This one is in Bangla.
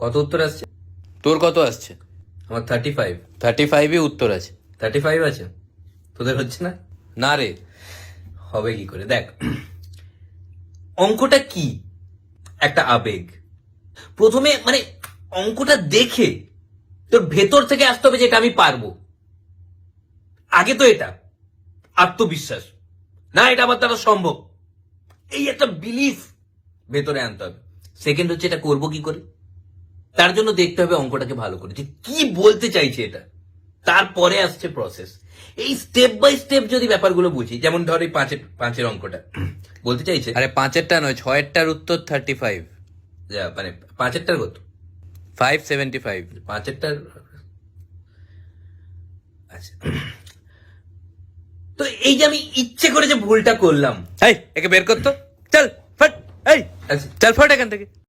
কত উত্তর আসছে? তোর কত আসছে? আমার 35। 35ই উত্তর আছে। 35 আছে? তোদের হচ্ছে না? না রে। হবে কি করে? দেখ, অঙ্কটা কি? একটা আবেগ। প্রথমে মানে অঙ্কটা দেখে তোর ভেতর থেকে আসতে হবে যে এটা আমি পারবো। আগে তো এটা আত্মবিশ্বাস, না এটা আমার দ্বারা সম্ভব, এই একটা বিলিফ ভেতরে আনতে হবে। সেকেন্ড হচ্ছে এটা করবো কি করে, তার জন্য দেখতে হবে অঙ্কটাকে ভালো করে যে কি বলতে চাইছে এটা। তারপরে আসছে প্রসেস। এই স্টেপ বাই স্টেপ যদি ব্যাপারগুলো বুঝি, যেমন ধর এই পাঁচের অঙ্কটা বলতে চাইছে, আরে 5এরটা নয়, 6এরটার উত্তর 35। মানে পাঁচেরটার কত? 575। পাঁচেরটার, আচ্ছা। তো এই যে আমি ইচ্ছে করে যে ভুলটা করলাম, এই একে বের করতো, চল ফট, এই আচ্ছা চল ফট এখান থেকে।